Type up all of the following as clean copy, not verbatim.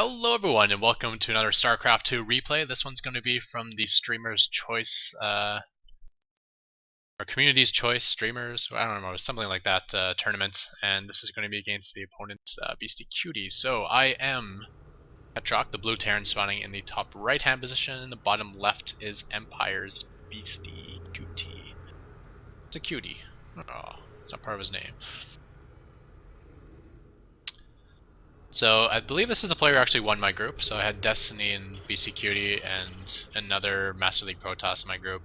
Hello everyone and welcome to another Starcraft 2 replay. This one's going to be from the Streamer's Choice, or Community's Choice Streamers, I don't know, something like that tournament. And this is going to be against the opponent's BeastyQT. So I am Ketroc, the blue Terran spawning in the top right hand position. The bottom left is Empire's BeastyQT. It's a cutie. Oh, it's not part of his name. So I believe this is the player who actually won my group. So I had Destiny and BeastyQT and another Master League Protoss in my group.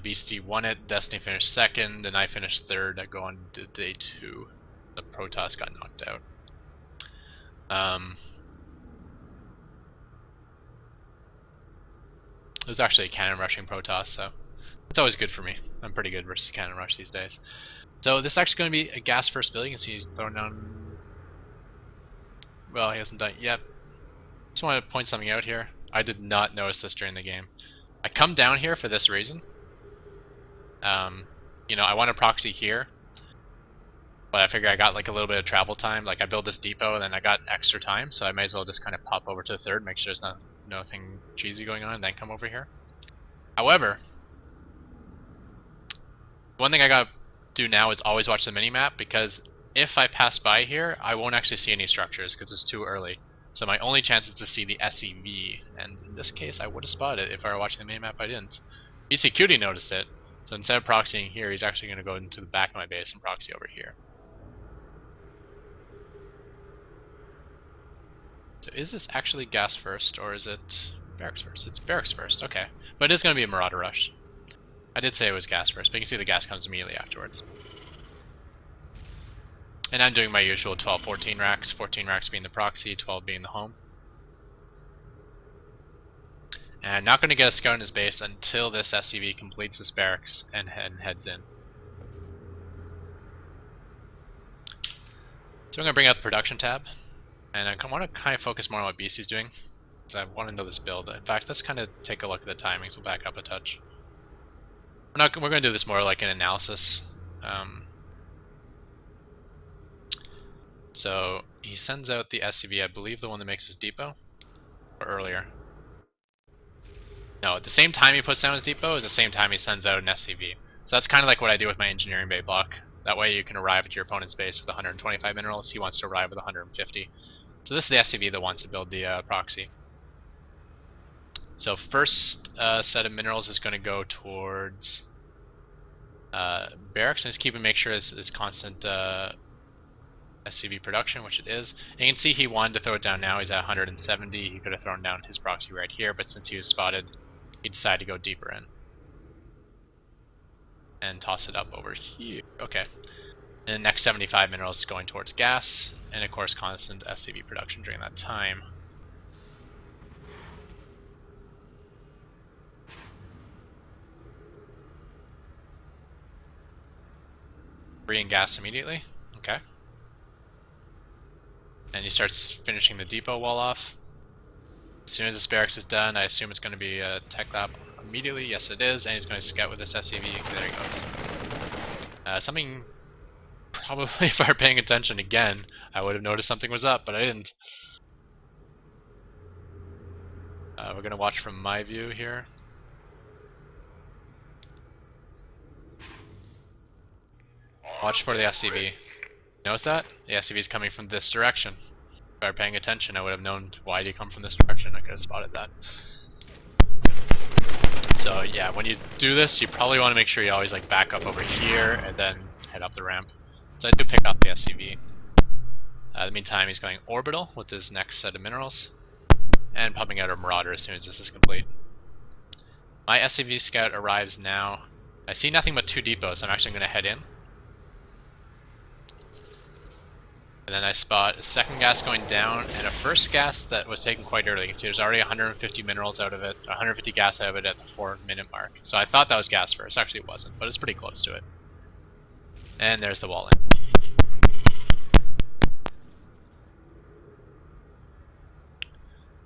Beastie won it, Destiny finished second, and I finished third. I go on to day 2. The Protoss got knocked out. It was actually a cannon rushing Protoss, so it's always good for me. I'm pretty good versus cannon rush these days. So this is actually going to be a gas first build. You can see he's thrown down. Well, he hasn't done it yet. Just want to point something out here. I did not notice this during the game. I come down here for this reason. You know, I want to proxy here, but I figure I got like a little bit of travel time. Like I build this depot and then I got extra time, so I may as well just kind of pop over to the third, make sure there's nothing cheesy going on, and then come over here. However, one thing I gotta do now is always watch the minimap, because if I pass by here, I won't actually see any structures because it's too early. So my only chance is to see the SEV, and in this case I would have spotted it. If I were watching the minimap, I didn't. BeastyQT noticed it, so instead of proxying here, he's actually going to go into the back of my base and proxy over here. So is this actually gas first, or is it barracks first? It's barracks first, okay. But it is going to be a Marauder rush. I did say it was gas first, but you can see the gas comes immediately afterwards. And I'm doing my usual 12-14 racks, 14 racks being the proxy, 12 being the home. And I'm not going to get a scout in his base until this SCV completes this barracks and heads in. So I'm going to bring up the production tab, and I want to kind of focus more on what Beasty's doing, because I want to know this build. In fact, let's kind of take a look at the timings. We'll back up a touch. We're going to do this more like an analysis. So he sends out the SCV, I believe the one that makes his depot, or earlier. No, at the same time he puts down his depot is the same time he sends out an SCV. So that's kind of like what I do with my engineering bay block. That way you can arrive at your opponent's base with 125 minerals. He wants to arrive with 150. So this is the SCV that wants to build the proxy. So first set of minerals is going to go towards barracks, and just make sure it's constant SCV production, which it is. And you can see he wanted to throw it down now. He's at 170. He could have thrown down his proxy right here, but since he was spotted, he decided to go deeper in and toss it up over here. Okay. And the next 75 minerals is going towards gas, and of course constant SCV production during that time. Bringing gas immediately. Okay. And he starts finishing the depot wall off. As soon as this barracks is done, I assume it's going to be a tech lab immediately. Yes, it is. And he's going to scout with this SCV. There he goes. Something, probably if I were paying attention again, I would have noticed something was up, but I didn't. We're going to watch from my view here. Watch for the SCV. Notice that? The SCV is coming from this direction. If I were paying attention, I would have known why did he come from this direction. I could have spotted that. So yeah, when you do this, you probably want to make sure you always like back up over here and then head up the ramp. So I do pick up the SCV. In the meantime, he's going orbital with his next set of minerals and popping out a Marauder as soon as this is complete. My SCV scout arrives now. I see nothing but 2 depots, so I'm actually going to head in. And then I spot a second gas going down and a first gas that was taken quite early. You can see there's already 150 minerals out of it, 150 gas out of it at the 4-minute mark. So I thought that was gas first. Actually it wasn't, but it's pretty close to it. And there's the wall in.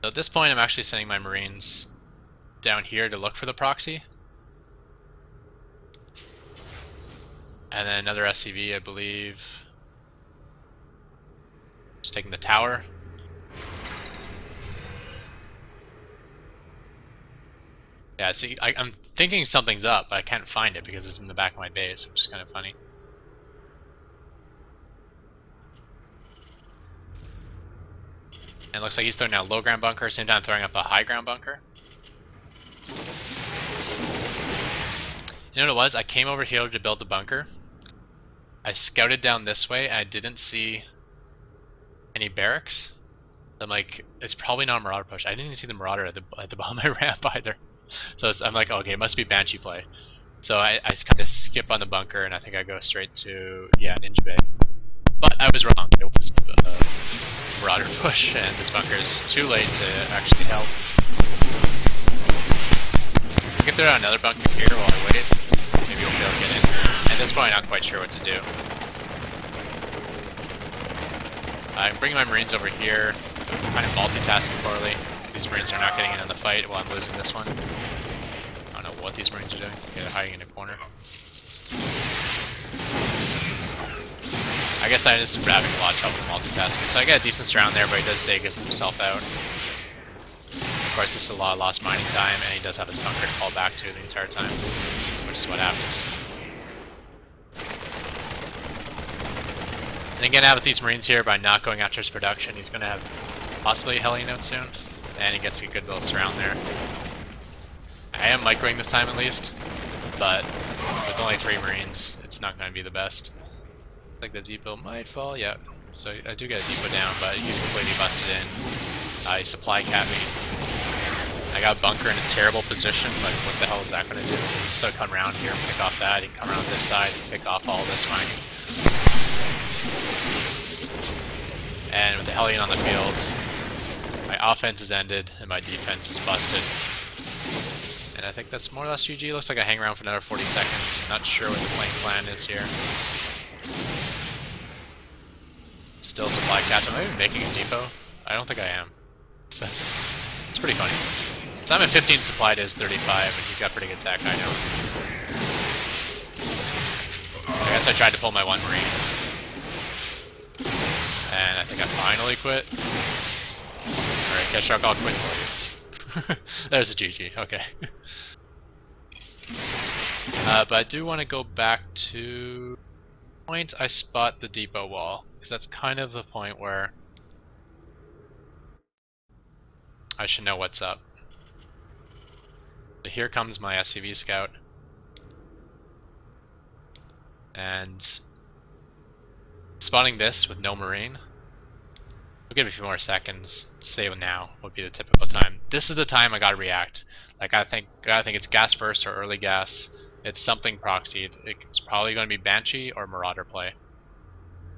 So at this point I'm actually sending my Marines down here to look for the proxy. And then another SCV, I believe. Just taking the tower. Yeah, see, I'm thinking something's up, but I can't find it because it's in the back of my base, which is kind of funny. And it looks like he's throwing out a low ground bunker, same time throwing up a high ground bunker. You know what it was? I came over here to build the bunker. I scouted down this way and I didn't see any barracks. I'm like, it's probably not a Marauder push. I didn't even see the Marauder at the bottom of my ramp either. So I'm like, okay, it must be Banshee play. So I kind of skip on the bunker and I think I go straight to, yeah, Ninja Bay. But I was wrong. It was a Marauder push and this bunker is too late to actually help. I can throw out another bunker here while I wait. Maybe we'll be able to get in. At this point, I'm not quite sure what to do. I'm bringing my Marines over here. I'm kind of multitasking poorly. These Marines are not getting in on the fight while I'm losing this one. I don't know what these Marines are doing. Okay, they're hiding in a corner. I guess I'm just having a lot of trouble multitasking. So I get a decent round there, but he does dig himself out. Of course, this is a lot of lost mining time, and he does have his bunker to fall back to the entire time, which is what happens. And again, out with these Marines here, by not going after his production, he's going to have possibly a Hellion out soon, and he gets a good little surround there. I am microing this time at least, but with only 3 Marines, it's not going to be the best. I think the depot might fall, yeah. So I do get a depot down, but he's completely busted in. He supply capped me. I got a bunker in a terrible position, like what the hell is that going to do? So come around here and pick off that, he can come around this side and pick off all this mining. And with the Hellion on the field, my offense is ended and my defense is busted. And I think that's more or less GG. Looks like I hang around for another 40 seconds. I'm not sure what the playing plan is here. Still supply catch. Am I even making a depot? I don't think I am. So that's pretty funny. So I'm at 15 supply to his 35, and he's got pretty good tech, I know. I guess I tried to pull my 1 Marine. And I think I finally quit. Alright, Ketroc, I'll quit for you. There's a GG, okay. But I do want to go back to the point I spot the depot wall, because that's kind of the point where I should know what's up. But here comes my SCV scout. And spotting this with no Marine. We'll give it a few more seconds. Save now would be the typical time. This is the time I gotta react. Like I think it's gas first or early gas. It's something proxied. It's probably going to be Banshee or Marauder play.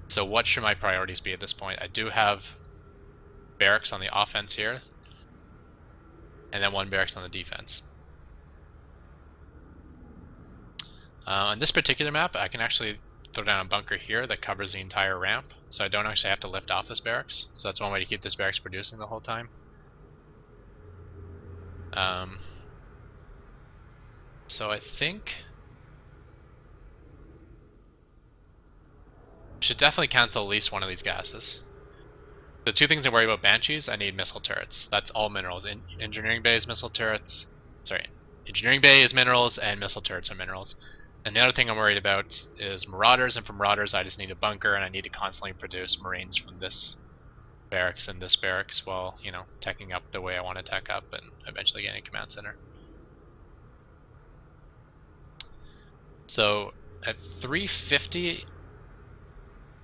So what should my priorities be at this point? I do have barracks on the offense here, and then 1 barracks on the defense. On this particular map, I can actually throw down a bunker here that covers the entire ramp, so I don't actually have to lift off this barracks. So that's one way to keep this barracks producing the whole time. So I think I should definitely cancel at least one of these gases. The 2 things I worry about Banshees, I need missile turrets. That's all minerals. Engineering Bay is missile turrets. Sorry, Engineering Bay is minerals, and missile turrets are minerals. And the other thing I'm worried about is Marauders, and for Marauders I just need a bunker, and I need to constantly produce Marines from this barracks and this barracks while, you know, teching up the way I want to tech up and eventually getting a command center. So at 350,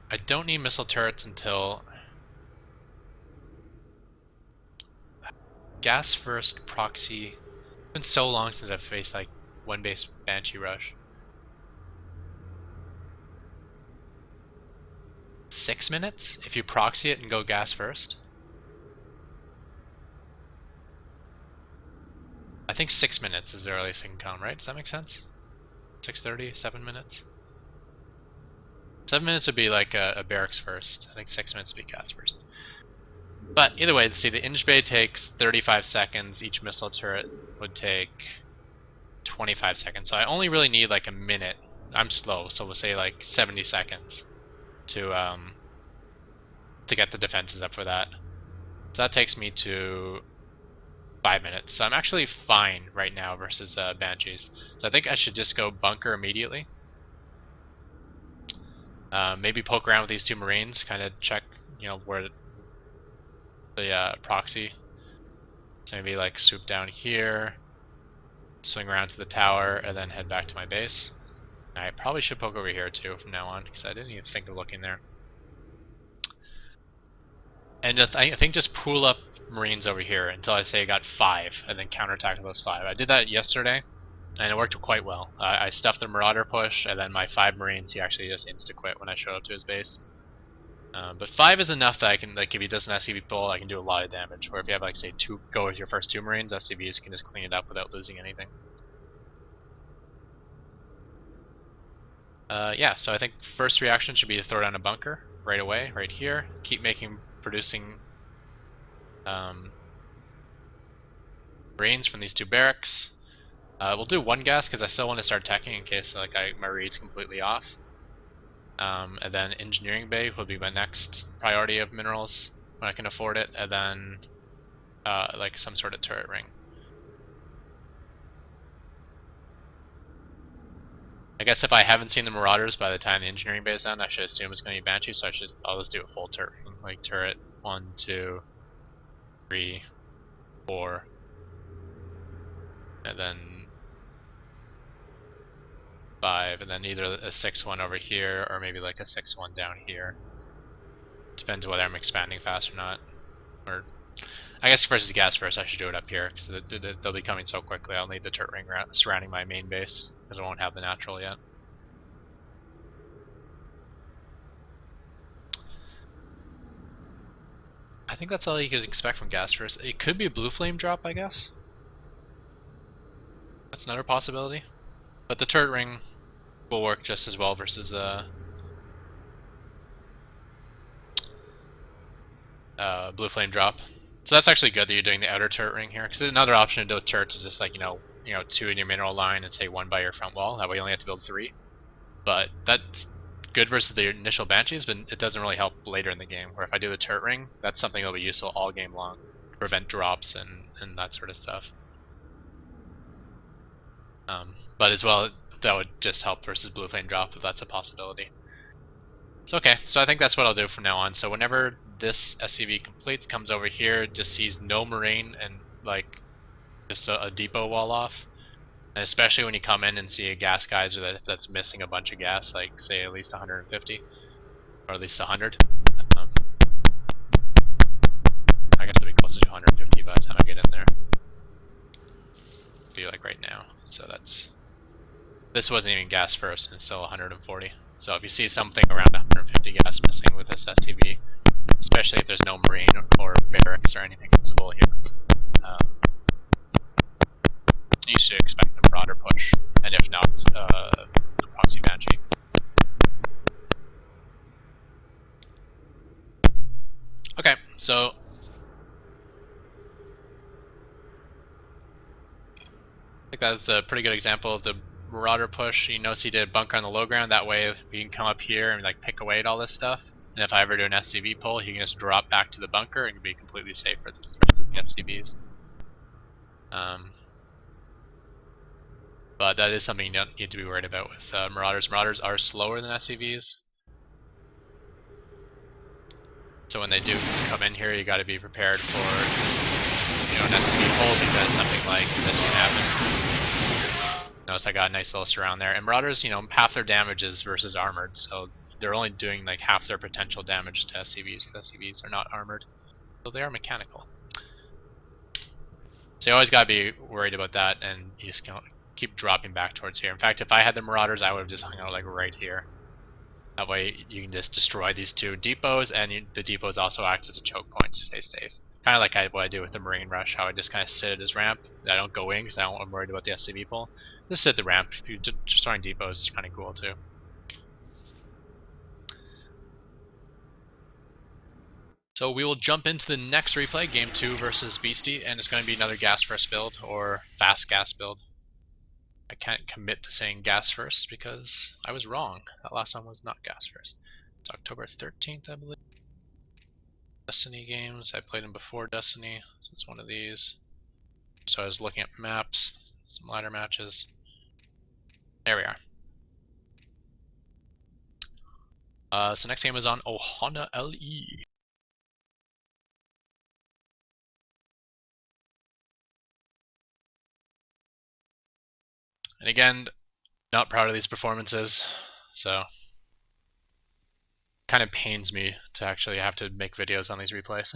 I don't need missile turrets until gas first proxy. It's been so long since I've faced like 1 base Banshee rush. 6 minutes if you proxy it and go gas first. I think 6 minutes is the earliest it can come, right? Does that make sense? 6:30, 7 minutes. 7 minutes would be like a barracks first. I think 6 minutes would be gas first. But either way, let's see, the Inge Bay takes 35 seconds. Each missile turret would take 25 seconds. So I only really need like a minute. I'm slow, so we'll say like 70 seconds to get the defenses up for that. So that takes me to 5 minutes. So I'm actually fine right now versus Banshees. So I think I should just go bunker immediately. Maybe poke around with these two Marines, kind of check, where the proxy. So maybe like swoop down here, swing around to the tower, and then head back to my base. I probably should poke over here too from now on, because I didn't even think of looking there. And I think just pool up Marines over here until I say I got 5, and then counterattack those 5. I did that yesterday, and it worked quite well. I stuffed the Marauder push, and then my 5 Marines, he actually just insta-quit when I showed up to his base. But 5 is enough that I can, like, if he does an SCV pull, I can do a lot of damage. Or if you have, like, say, go with your first 2 Marines, SCVs can just clean it up without losing anything. Yeah, so I think first reaction should be to throw down a bunker right away, right here. Keep producing Marines from these 2 barracks. We'll do 1 gas because I still want to start teching in case like my read's completely off. And then engineering bay will be my next priority of minerals when I can afford it, and then like some sort of turret ring. I guess if I haven't seen the Marauders by the time the engineering bay is done, I should assume it's going to be Banshee, so I'll just do a full turret ring, like turret 1, 2, 3, 4, and then 5, and then either a 6-1 over here or maybe like a 6-1 down here. Depends whether I'm expanding fast or not. Or I guess versus gas first, I should do it up here because they'll be coming so quickly. I'll need the turret ring surrounding my main base because I won't have the natural yet. I think that's all you could expect from gas first. It could be a blue flame drop, I guess. That's another possibility. But the turret ring will work just as well versus blue flame drop. So that's actually good that you're doing the outer turret ring here, because another option to do with turrets is just like 2 in your mineral line and say 1 by your front wall. That way you only have to build 3. But that's good versus the initial Banshees, but it doesn't really help later in the game. Where if I do the turret ring, that's something that'll be useful all game long, to prevent drops and that sort of stuff. But as well, that would just help versus blue flame drop if that's a possibility. So okay, so I think that's what I'll do from now on. So whenever this SCV completes, comes over here, just sees no Marine and like just a depot wall off. And especially when you come in and see a gas geyser that's missing a bunch of gas, like say at least 150, or at least 100. Um, I guess it'll be closer to 150 by the time I get in there. Be like right now. So this wasn't even gas first, and it's still 140. So if you see something around 150 gas missing with this STV, especially if there's no Marine or barracks or anything visible here, you should expect the broader push, and if not, the proxy Banshee. Okay, so I think that's a pretty good example of the Marauder push. You notice he did bunker on the low ground, that way we can come up here and like pick away at all this stuff. And if I ever do an SCV pull, he can just drop back to the bunker and be completely safe for the SCVs. But that is something you don't need to be worried about with Marauders. Marauders are slower than SCVs. So when they do come in here, you got to be prepared for an SCV pull, because something like this can happen. Notice I got a nice little surround there. And Marauders, half their damage is versus armored, so they're only doing like half their potential damage to SCVs, because SCVs are not armored, so they are mechanical. So you always got to be worried about that, and you just keep dropping back towards here. In fact, if I had the Marauders, I would have just hung out like right here. That way you can just destroy these 2 depots, and the depots also act as a choke point to stay safe. Kind of like what I do with the Marine Rush, how I just kind of sit at his ramp. I don't go in because I'm worried about the SCV pull. Just sit at the ramp. Destroying depots is kind of cool too. So we will jump into the next replay, game 2 versus Beastie, and it's going to be another gas first build, or fast gas build. I can't commit to saying gas first because I was wrong. That last one was not gas first. It's October 13th, I believe. Destiny games. I played them before Destiny, so it's one of these. So I was looking at maps, some ladder matches. There we are. So next game is on Ohana LE. And again, not proud of these performances, so kind of pains me to actually have to make videos on these replays.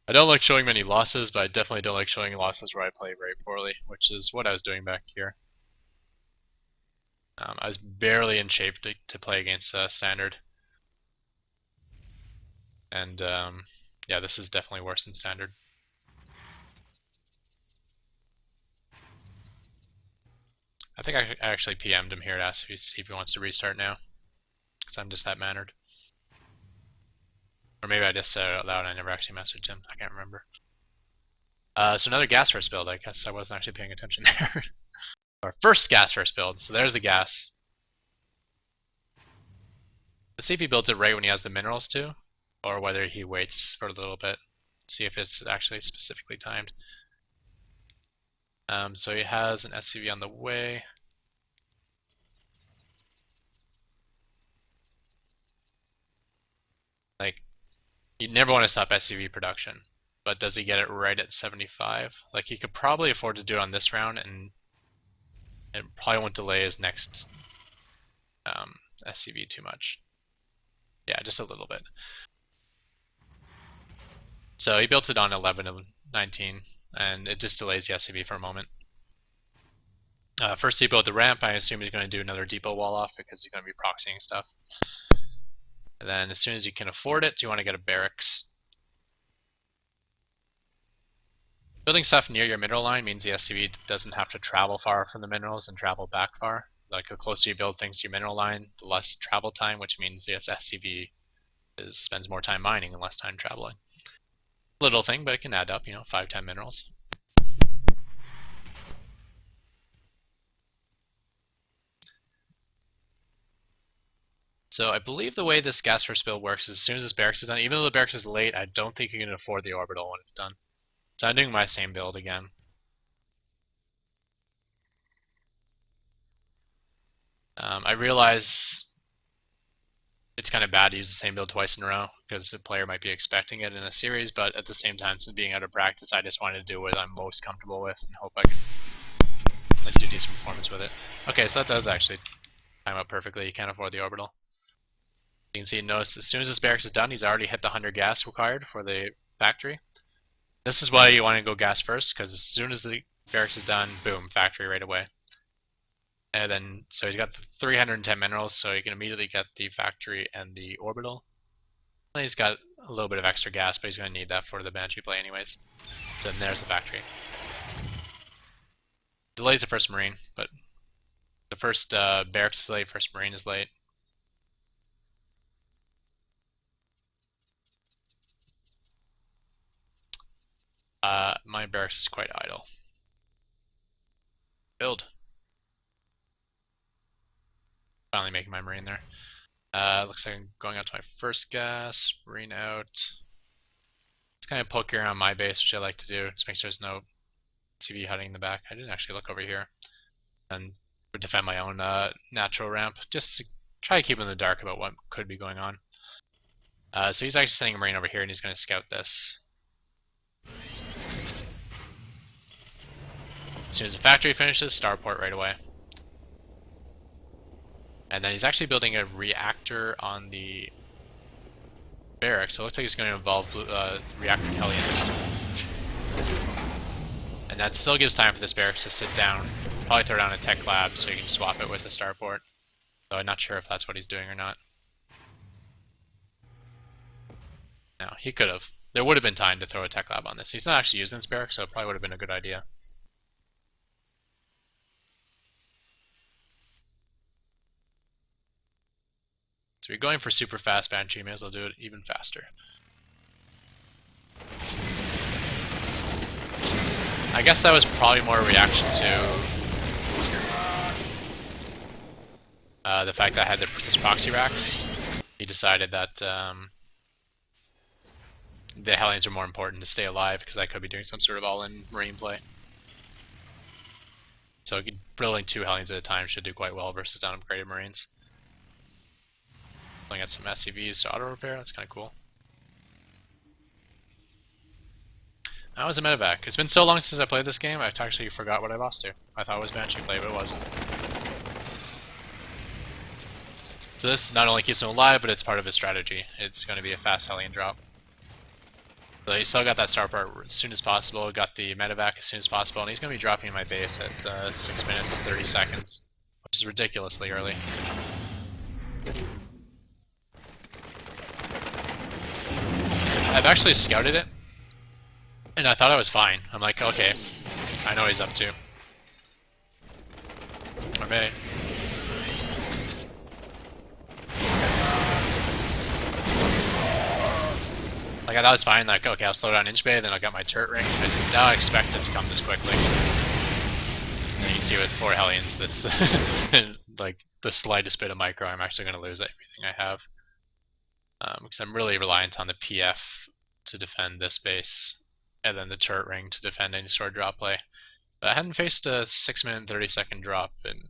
I don't like showing many losses, but I definitely don't like showing losses where I play very poorly, which is what I was doing back here. I was barely in shape to play against Standard. And yeah, this is definitely worse than Standard. I think I actually PM'd him here to ask if he wants to restart now, because I'm just that mannered. Or maybe I just said it out loud and I never actually messaged him. I can't remember. So another gas first build. I guess I wasn't actually paying attention there. Our first gas first build. So there's the gas. Let's see if he builds it right when he has the minerals too, or whether he waits for a little bit. See if it's actually specifically timed. So he has an SCV on the way. Like, you never want to stop SCV production, but does he get it right at 75? Like, he could probably afford to do it on this round, and it probably won't delay his next SCV too much. Yeah, just a little bit. So he built it on 11 of 19, and it just delays the SCV for a moment. First he built the ramp. I assume he's going to do another depot wall off because he's going to be proxying stuff. And then as soon as you can afford it, you want to get a barracks. Building stuff near your mineral line means the SCV doesn't have to travel far from the minerals and travel back far. Like, the closer you build things to your mineral line, the less travel time, which means the SCV spends more time mining and less time traveling. Little thing, but it can add up, 5-10 minerals. So I believe the way this gas first build works is as soon as this barracks is done, even though the barracks is late, I don't think you can afford the orbital when it's done. So I'm doing my same build again. I realize it's kind of bad to use the same build twice in a row because the player might be expecting it in a series, but at the same time, since being out of practice, I just wanted to do what I'm most comfortable with and hope I can at least do decent performance with it. Okay, so that does actually time out perfectly. You can't afford the orbital. You can see, notice as soon as this barracks is done, he's already hit the 100 gas required for the factory. This is why you want to go gas first, because as soon as the barracks is done, boom, factory right away. And then, so he's got 310 minerals, so you can immediately get the factory and the orbital. And he's got a little bit of extra gas, but he's going to need that for the Banshee play anyways. So then there's the factory. Delays the first Marine, but the first barracks is late, first Marine is late. My barracks is quite idle. Build. Finally making my Marine there. Looks like I'm going out to my first gas, Marine out. Just kind of poke around my base, which I like to do, just make sure there's no CV hiding in the back. I didn't actually look over here. And defend my own natural ramp, just to try to keep in the dark about what could be going on. So he's actually sending a Marine over here, and he's going to scout this. As soon as the factory finishes, starport right away. And then he's actually building a reactor on the barracks, so it looks like he's going to involve reactor Hellions. And that still gives time for this barracks to sit down, probably throw down a tech lab so you can swap it with the starport. Though I'm not sure if that's what he's doing or not. No, he could have. There would have been time to throw a tech lab on this. He's not actually using this barracks, so it probably would have been a good idea. So you're going for super fast Banshee, may as well do it even faster. I guess that was probably more a reaction to the fact that I had the persist proxy racks. He decided that the Hellions are more important to stay alive because I could be doing some sort of all-in Marine play. So building 2 Hellions at a time should do quite well versus non-upgraded Marines. Looking at some SCVs to auto-repair, that's kind of cool. That was a medevac. It's been so long since I played this game, I actually forgot what I lost to. I thought it was Banshee play, but it wasn't. So this not only keeps him alive, but it's part of his strategy. It's going to be a fast Hellion drop. So he still got that starport as soon as possible, got the medevac as soon as possible, and he's going to be dropping in my base at 6 minutes and 30 seconds, which is ridiculously early. I've actually scouted it, and I thought I was fine. I'm like, okay, I know what he's up to. Okay. Like I thought it was fine, like, okay, I'll slow down inch bay, then I'll get my turret ring. I did not expect it to come this quickly. And you see with 4 Hellions, this, like, the slightest bit of micro, I'm actually going to lose everything I have. Because I'm really reliant on the PF to defend this base, and then the turret ring to defend any sort of drop play. But I hadn't faced a 6 minute 30-second drop in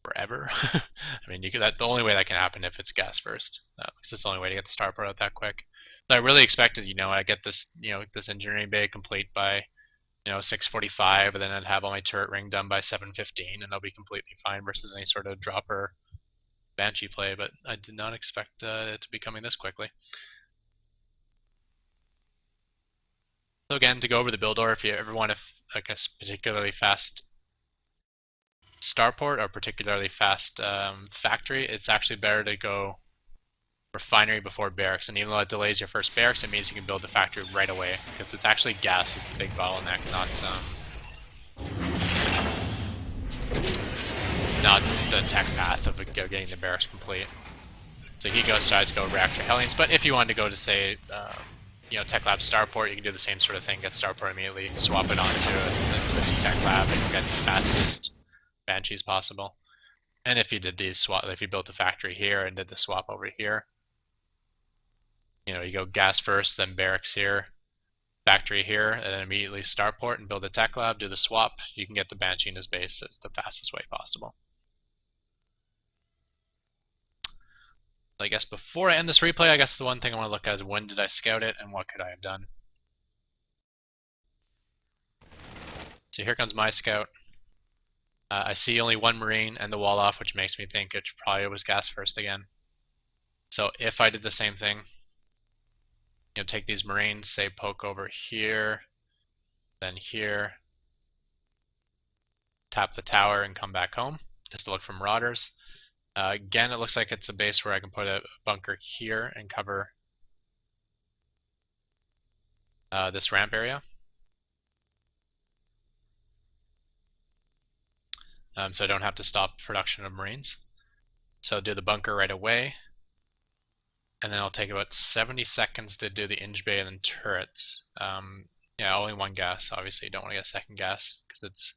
forever. I mean, the only way that can happen if it's gas first, because it's the only way to get the starport out that quick. So I really expected, I get this, this engineering bay complete by, 6:45, and then I'd have all my turret ring done by 7:15, and I'll be completely fine versus any sort of dropper Banshee play. But I did not expect it to be coming this quickly. So again, to go over the build order, if you ever want a particularly fast starport or particularly fast factory, it's actually better to go refinery before barracks. And even though it delays your first barracks, it means you can build the factory right away, because it's actually gas is the big bottleneck, not the tech path of getting the barracks complete. So he decides to go reactor Hellions, but if you wanted to go to, say, Tech Lab Starport, you can do the same sort of thing, get Starport immediately, swap it onto an existing Tech Lab, and get the fastest Banshees possible. And if you did these swap, if you built a factory here and did the swap over here, you go gas first, then barracks here, factory here, and then immediately starport and build a tech lab, do the swap, you can get the Banshee in his base. That's the fastest way possible. So I guess before I end this replay, I guess the one thing I want to look at is when did I scout it and what could I have done. So here comes my scout. I see only 1 Marine and the wall off, which makes me think it probably was gas first again. So if I did the same thing, take these Marines, say poke over here, then here, tap the tower and come back home, just to look for marauders. Again, it looks like it's a base where I can put a bunker here and cover this ramp area. So I don't have to stop production of Marines. So do the bunker right away, and then I'll take about 70 seconds to do the inch bay and then turrets. Yeah, only 1 gas, obviously. You don't want to get a second gas, because it's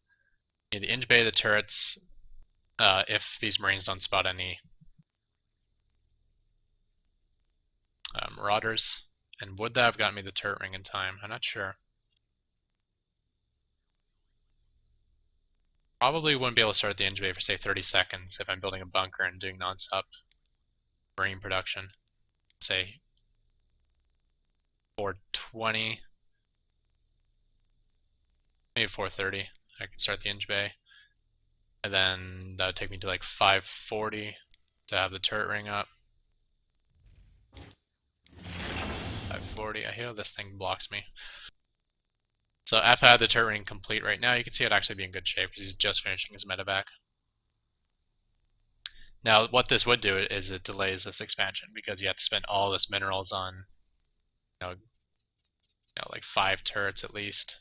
the inch bay, the turrets, if these Marines don't spot any marauders. And would that have gotten me the turret ring in time? I'm not sure. Probably wouldn't be able to start the inch bay for, say, 30 seconds if I'm building a bunker and doing non-stop Marine production. Say 4:20, maybe 4:30. I could start the inch bay, and then that would take me to like 5:40 to have the turret ring up. 5:40. I hate how this thing blocks me. So if I had the turret ring complete right now, you can see it actually be in good shape because he's just finishing his medevac. Now, what this would do is it delays this expansion because you have to spend all this minerals on, like 5 turrets at least.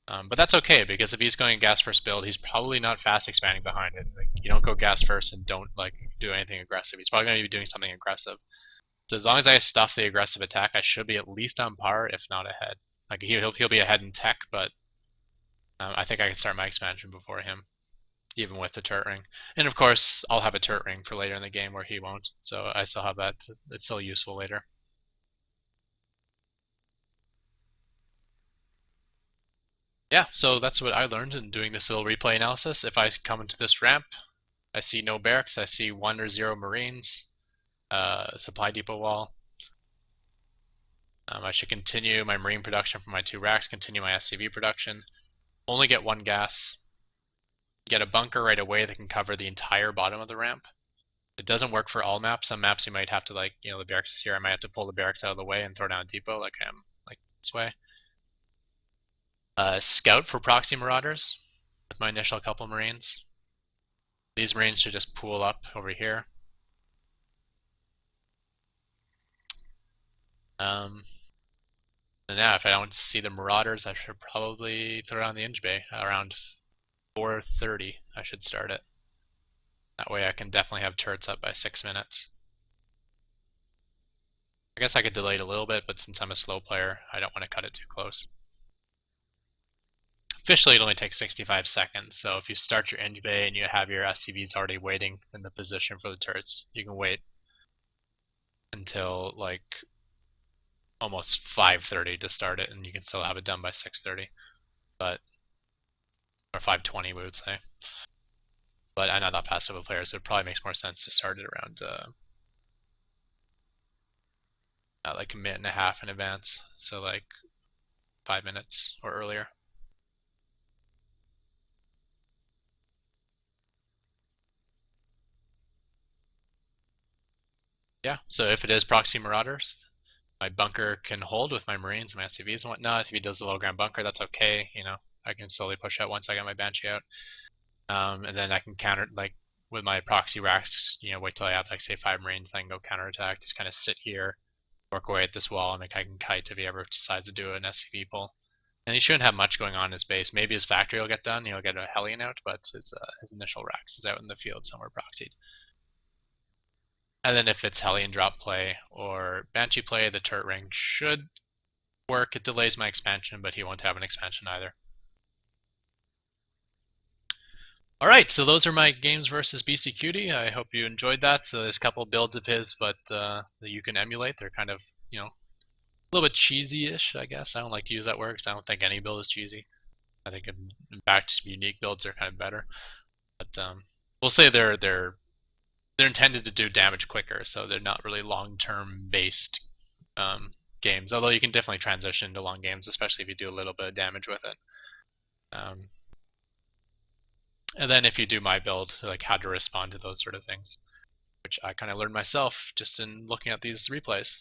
But that's okay, because if he's going gas first build, he's probably not fast expanding behind it. Like, you don't go gas first and don't do anything aggressive. He's probably going to be doing something aggressive. So as long as I stuff the aggressive attack, I should be at least on par, if not ahead. Like he'll be ahead in tech, but I think I can start my expansion before him, even with the turret ring. And of course, I'll have a turret ring for later in the game where he won't. So I still have that. It's still useful later. yeah, so that's what I learned in doing this little replay analysis. If I come into this ramp, I see no barracks, I see 1 or 0 Marines, supply depot wall. I should continue my Marine production from my 2 racks, continue my SCV production, only get 1 gas, get a bunker right away that can cover the entire bottom of the ramp. It doesn't work for all maps. Some maps you might have to, like, the barracks is here, I might have to pull the barracks out of the way and throw down a depot like I am, like this way. Scout for proxy marauders with my initial couple Marines. These Marines should just pool up over here. And yeah, if I don't see the marauders, I should probably throw down the Inge Bay around 4:30. I should start it. That way I can definitely have turrets up by 6 minutes. I guess I could delay it a little bit, but since I'm a slow player, I don't want to cut it too close. Officially, it only takes 65 seconds, so if you start your Inge Bay and you have your SCVs already waiting in the position for the turrets, you can wait until like almost 5:30 to start it, and you can still have it done by 6:30, but or 5:20 we would say. But I'm not that passive a player, so it probably makes more sense to start it around like a minute and a half in advance, so like 5 minutes or earlier. Yeah, so if it is proxy marauders, my bunker can hold with my Marines and my SCVs and whatnot. If he does the low ground bunker, that's okay. I can slowly push out once I get my Banshee out. And then I can counter, like, with my proxy racks, wait till I have, like, say 5 Marines, then go counterattack, just kind of sit here, work away at this wall, and I can kite if he ever decides to do an SCV pull. And he shouldn't have much going on in his base. Maybe his factory will get done, he'll get a Hellion out, but his initial racks is out in the field somewhere proxied. And then if it's Hellion drop play or Banshee play, the turret ring should work. It delays my expansion, but he won't have an expansion either. Alright, so those are my games versus BeastyQT. I hope you enjoyed that. So there's a couple builds of his, but that you can emulate. They're kind of, a little bit cheesy-ish, I guess. I don't like to use that word because I don't think any build is cheesy. I think, in fact, unique builds are kind of better. But we'll say they're intended to do damage quicker, so they're not really long-term based games. Although you can definitely transition to long games, especially if you do a little bit of damage with it. And then if you do my build, like how to respond to those sort of things, which I kind of learned myself just in looking at these replays.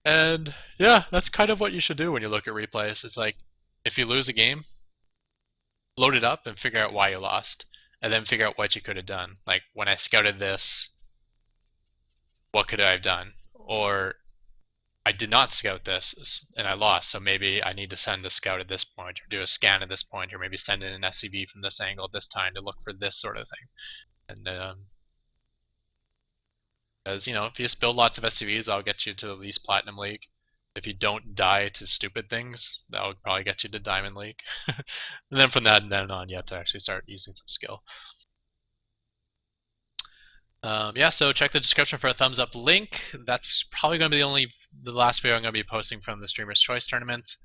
And yeah, that's kind of what you should do when you look at replays. It's like, if you lose a game, load it up and figure out why you lost, and then figure out what you could have done. Like, when I scouted this, what could I have done? Or I did not scout this and I lost, so maybe I need to send a scout at this point, or do a scan at this point, or maybe send in an SCV from this angle at this time to look for this sort of thing. And because if you just build lots of SCVs, that'll get you to at least Platinum League. If you don't die to stupid things, that would probably get you to Diamond League. And then from that and then on, you have to actually start using some skill. Yeah, so check the description for a thumbs up link. That's probably going to be the last video I'm going to be posting from the Streamer's Choice tournament.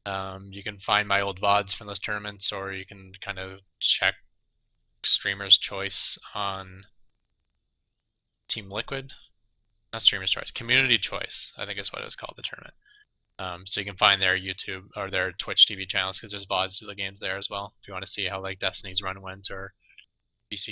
You can find my old VODs from those tournaments, or you can kind of check Streamer's Choice on Team Liquid. Not Streamer's Choice, Community Choice, I think is what it was called, the tournament. So you can find their YouTube or their Twitch TV channels, because there's VODs to the games there as well, if you want to see how, like, Destiny's run went, or BC